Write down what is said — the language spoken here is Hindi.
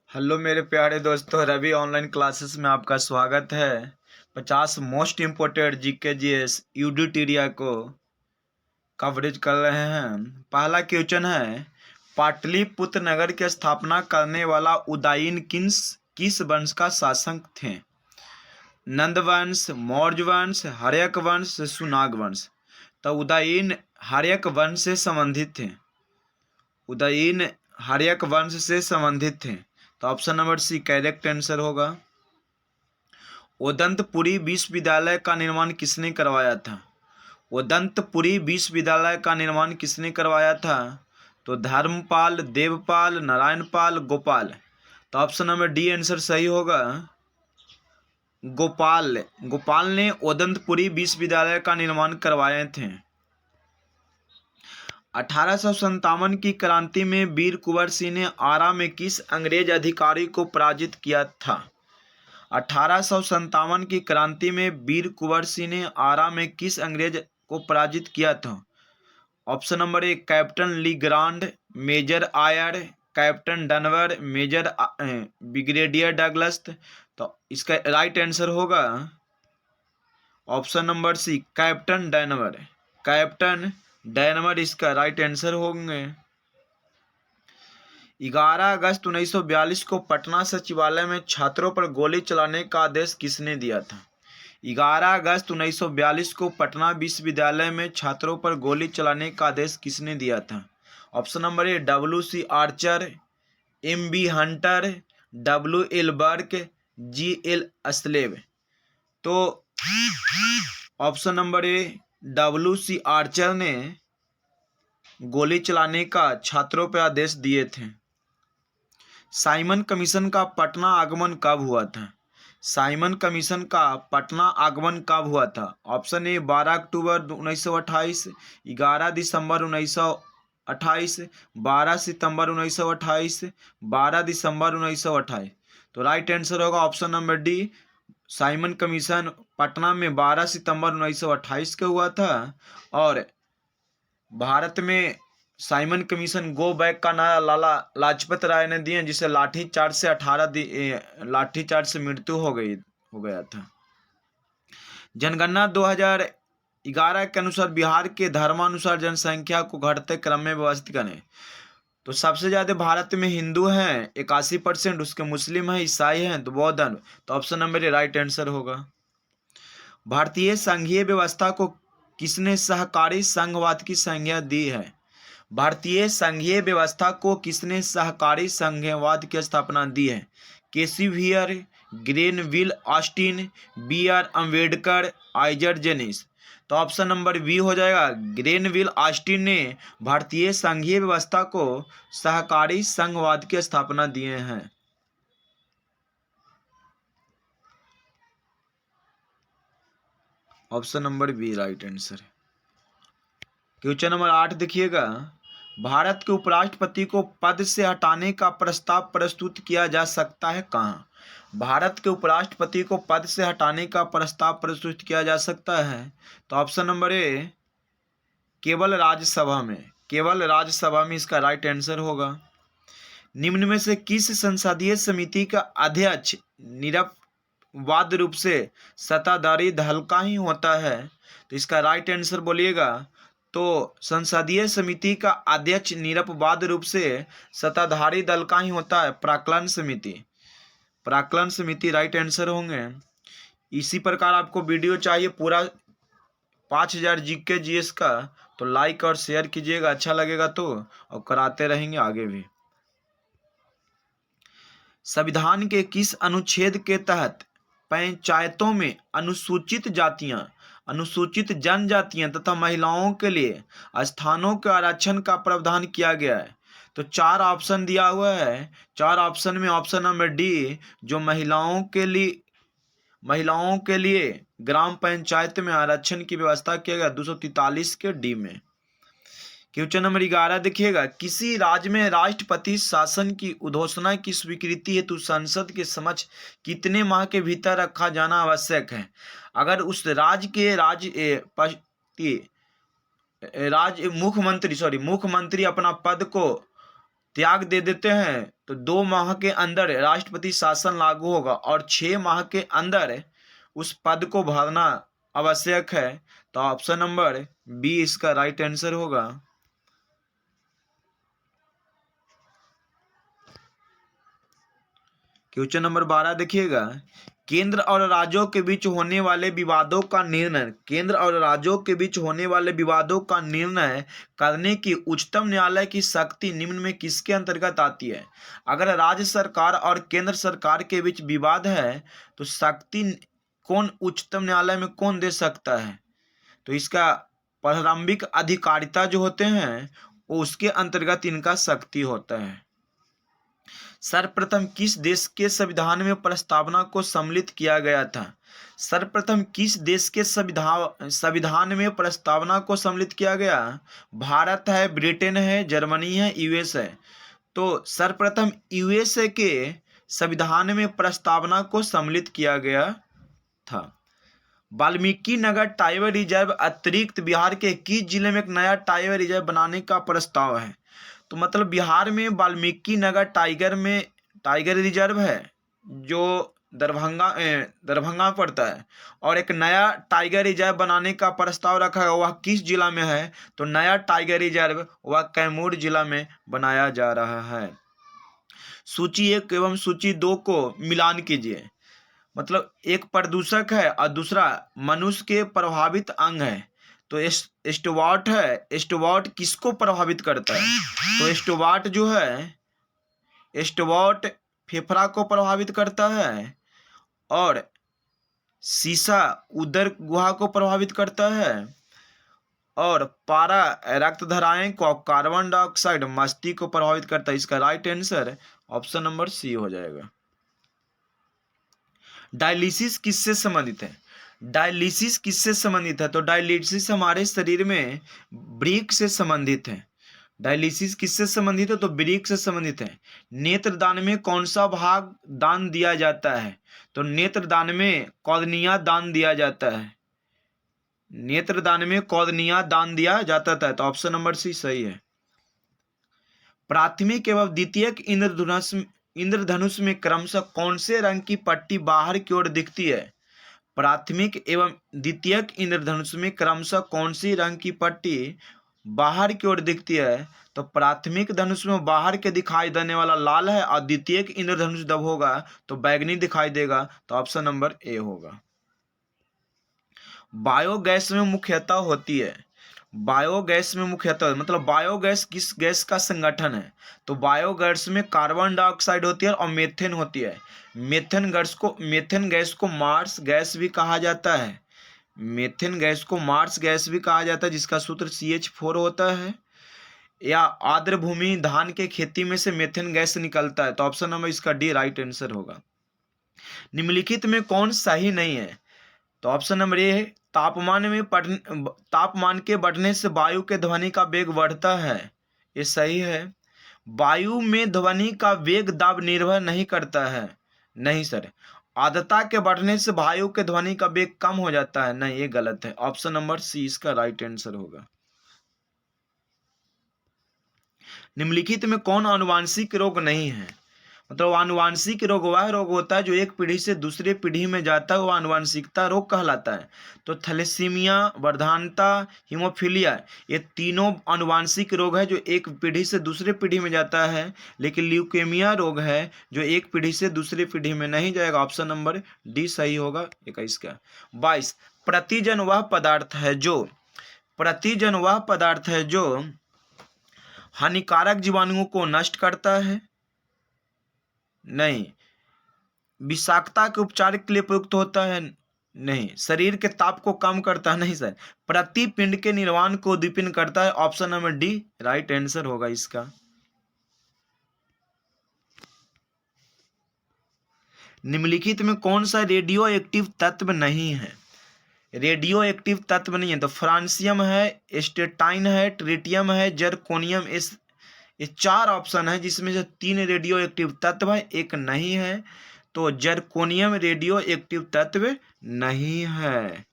हेलो मेरे प्यारे दोस्तों, रवि ऑनलाइन क्लासेस में आपका स्वागत है। 50 मोस्ट इम्पोर्टेंट जीके जीएस यूडीटीरिया को कवरेज कर रहे हैं। पहला क्वेश्चन है, पाटलिपुत्र नगर की स्थापना करने वाला उदयन किस वंश का शासक थे? नंद वंश, मौर्य वंश, हर्यक वंश, सुनाग वंश। तो उदयन हर्यक वंश से संबंधित थे। उदयन हर्यक वंश से संबंधित थे। तो option number C correct answer होगा। उदंतपुरी विश्वविद्यालय का निर्माण किसने करवाया था? उदंतपुरी विश्वविद्यालय का निर्माण किसने करवाया था? तो धर्मपाल, देवपाल, नारायणपाल, गोपाल। तो ऑप्शन नंबर डी आंसर सही होगा। गोपाल ने उदंतपुरी विश्वविद्यालय का निर्माण करवाए थे। 1857 की क्रांति में वीर कुंवर सिंह ने आरा में किस अंग्रेज अधिकारी को पराजित किया था? 1857 की क्रांति में वीर कुंवर सिंह ने आरा में किस अंग्रेज को पराजित किया था? Option number A captain Legrand, major Eyre, captain Dunbar, major brigadier Douglas. तो इसका राइट आंसर होगा option number C captain Dunbar. Captain Dunbar इसका राइट आंसर होंगे। 11 अगस्त 1942 को पटना सचिवालय में छात्रों पर गोली चलाने का आदेश किसने दिया था? 11 अगस्त 1942 को पटना विश्वविद्यालय में छात्रों पर गोली चलाने का आदेश किसने दिया था? Option number A WC Archer, MB Hunter, WL Burke, GL अस्लेव। तो option number A WC Archer ने गोली चलाने का छात्रों पर आदेश दिए थे। साइमन कमीशन का पटना आगमन कब हुआ था? साइमन कमीशन का पटना आगमन कब हुआ था? ऑप्शन ए 12 अक्टूबर 1928, 11 दिसंबर 1928, 12 सितंबर 1928, 12 दिसंबर 1928। तो राइट आंसर होगा option number D. Simon commission Patna में 12 सितंबर 1928 को हुआ था और भारत में साइमन कमीशन गो बैक का नारा लाला लाजपत राय ने दिए, जिसे लाठीचार्ज से मृत्यु हो गया था। जनगणना 2011 के अनुसार बिहार के धर्मानुसार जनसंख्या को घटते क्रम में व्यवस्थित करें। तो सबसे ज्यादा भारत में हिंदू हैं 81%, उसके मुस्लिम हैं, ईसाई हैं, तो बौद्ध हैं। तो ऑप्शन नंबर ए राइट आंसर होगा। भारतीय संघीय व्यवस्था को किसने सहकारी संघवाद की संज्ञा दी है? भारतीय संघीय व्यवस्था को किसने सहकारी संघवाद की स्थापना दी है? K C Wheare, Granville Austin, BR Ambedkar, Ivor Jennings. तो ऑप्शन नंबर बी हो जाएगा। ग्रेनविल ऑस्टिन ने भारतीय संघीय व्यवस्था को सहकारी संघवाद की स्थापना दिए हैं। Option number B right answer. Question number 8 देखिएगा, भारत के उपराष्ट्रपति को पद से हटाने का प्रस्ताव प्रस्तुत किया जा सकता है कहाँ? भारत के उपराष्ट्रपति को पद से हटाने का प्रस्ताव प्रस्तुत किया जा सकता है। तो ऑप्शन नंबर ए केवल राज्यसभा में। केवल राज्यसभा में इसका राइट आंसर होगा। निम्न में से किस संसदीय समिति का अध्यक्ष निरपवाद रूप से सत्ताधारी दल का ही होता है? तो इसका राइट आंसर बोलिएगा। तो संसदीय समिति का अध्यक्ष निरपवाद रूप से सत्ताधारी दल का ही होता है, प्राक्कलन समिति। प्राक्कलन समिति राइट आंसर होंगे। इसी प्रकार आपको वीडियो चाहिए पूरा 5000 जीके जीएस का, तो लाइक और शेयर कीजिएगा, अच्छा लगेगा तो, और कराते रहेंगे आगे भी। संविधान के किस अनुच्छेद के तहत पंचायतों में अनुसूचित जातियां, अनुसूचित जनजातियां तथा महिलाओं के लिए स्थानों के आरक्षण का प्रावधान किया गया है? तो 4 ऑप्शन दिया हुआ है। 4 ऑप्शन में ऑप्शन नंबर डी जो महिलाओं के लिए ग्राम पंचायत में आरक्षण की व्यवस्था किया गया 243 के डी में। क्वेश्चन नंबर 11 देखिएगा, किसी राज्य में राष्ट्रपति शासन की उद्घोषणा की स्वीकृति हेतु संसद के समक्ष कितने माह के भीतर रखा जाना आवश्यक है? अगर उस राज्य के मुख्यमंत्री अपना पद को त्याग दे देते हैं तो 2 माह के अंदर राष्ट्रपति शासन लागू होगा और 6 माह के अंदर उस पद को भरना आवश्यक है। तो ऑप्शन नंबर बी इसका राइट आंसर होगा। क्वेश्चन नंबर 12 देखिएगा, केंद्र और राज्यों के बीच होने वाले विवादों का निर्णय, केंद्र और राज्यों के बीच होने वाले विवादों का निर्णय करने की उच्चतम न्यायालय की शक्ति निम्न में किसके अंतर्गत आती है? अगर राज्य सरकार और केंद्र सरकार के बीच विवाद है तो शक्ति कौन उच्चतम न्यायालय में कौन दे सकता है? तो इसका प्रारंभिक अधिकारिता जो होते हैं वो उसके अंतर्गत इनका शक्ति होता है। सर्वप्रथम किस देश के संविधान में प्रस्तावना को सम्मिलित किया गया था? सर्वप्रथम किस देश के संविधान में प्रस्तावना को सम्मिलित किया गया? भारत है, ब्रिटेन है, जर्मनी है, यूएस है। तो सर्वप्रथम यूएसए के संविधान में प्रस्तावना को सम्मिलित किया गया था। वाल्मीकि नगर टाइगर रिजर्व अतिरिक्त बिहार के किस जिले में एक नया टाइगर रिजर्व बनाने का प्रस्ताव है? तो मतलब बिहार में वाल्मीकि नगर टाइगर रिजर्व है जो दरभंगा पड़ता है, और एक नया टाइगर रिजर्व बनाने का प्रस्ताव रखा है। वह किस जिला में है? तो नया टाइगर रिजर्व वह कैमूर जिला में बनाया जा रहा है। सूची 1 एवं सूची 2 को मिलान कीजिए। मतलब एक प्रदूषक है और दूसरा मनुष्य के प्रभावित अंग है। तो स्टुवर्ट है, स्टुवर्ट किसको प्रभावित करता है? तो स्टुवर्ट फेफड़ा को प्रभावित करता है, और सीसा उदर गुहा को प्रभावित करता है, और पारा रक्त धाराएं को, कार्बन डाइऑक्साइड मस्तिष्क को प्रभावित करता है। इसका right answer option number C हो जाएगा। डायलिसिस किससे संबंधित है? डायलिसिस किससे संबंधित है? तो डायलिसिस हमारे शरीर में वृक्क से संबंधित है। डायलिसिस किससे संबंधित है? तो वृक्क से संबंधित है। नेत्रदान में कौन सा भाग दान दिया जाता है? तो नेत्रदान में कॉर्निया दान दिया जाता है। नेत्रदान में कॉर्निया दान दिया जाता है। तो ऑप्शन नंबर सी सही है। प्राथमिक एवं द्वितीयक इंद्रधनुष में क्रमशः कौन से रंग की पट्टी बाहर की ओर दिखती है? प्राथमिक एवं द्वितीयक इंद्रधनुष में क्रमशः कौन सी रंग की पट्टी बाहर की ओर दिखती है? तो प्राथमिक धनुष में बाहर के दिखाई देने वाला लाल है, और द्वितीयक इंद्रधनुष जब होगा तो बैगनी दिखाई देगा। तो ऑप्शन नंबर ए होगा। बायोगैस में मुख्यतः होती है। बायोगैस में मुख्यतः मतलब बायोगैस किस गैस का संगठन है? तो बायोगैस में कार्बन डाइऑक्साइड होती है और मीथेन होती है। मीथेन गैस को मार्स गैस भी कहा जाता है। मीथेन गैस को मार्स गैस भी कहा जाता है, जिसका सूत्र CH4 होता है। या आर्द्र भूमि धान के खेती में से मीथेन गैस निकलता है। तो ऑप्शन नंबर इसका डी राइट आंसर होगा। निम्नलिखित में कौन सही नहीं है? तो ऑप्शन नंबर ए है, तापमान के बढ़ने से वायु के ध्वनि का वेग बढ़ता है। ये सही है। वायु में ध्वनि का वेग दाब निर्भर नहीं करता है। नहीं सर। आर्द्रता के बढ़ने से वायु के ध्वनि का वेग कम हो जाता है। नहीं, ये गलत है। ऑप्शन नंबर सी इसका राइट आंसर होगा। निम्नलिखित में कौन आनुवांशिक रोग नहीं है? मतलब आनुवांशिक रोग वह रोग होता है जो एक पीढ़ी से दूसरे पीढ़ी में जाता है, वो आनुवांशिकता रोग कहलाता है। तो थैलेसीमिया, वर्धानता, हीमोफीलिया, ये तीनों आनुवांशिक रोग है जो एक पीढ़ी से दूसरे पीढ़ी में जाता है। लेकिन ल्यूकेमिया रोग है जो एक पीढ़ी से दूसरी पीढ़ी में नहीं जाएगा। ऑप्शन नंबर डी सही होगा 21 का। 22, प्रतिजन वह पदार्थ है जो हानिकारक जीवाणुओं को नष्ट करता है। नहीं। विषाक्तता के उपचार के लिए प्रयुक्त होता है। नहीं। शरीर के ताप को कम करता है। नहीं सर। प्रतिपिंड के निर्माण को उद्दीपित करता है। Option number D right answer होगा इसका। निम्नलिखित में कौन सा रेडियो एक्टिव तत्व नहीं है? रेडियो एक्टिव तत्व नहीं है तो फ्रांसियम है, स्टेटाइन है, ट्रिटियम है, जर्कोनियम। ये 4 ऑप्शन है जिसमें से 3 रेडियो एक्टिव तत्व है, एक नहीं है। तो जर्कोनियम रेडियो एक्टिव तत्व नहीं है।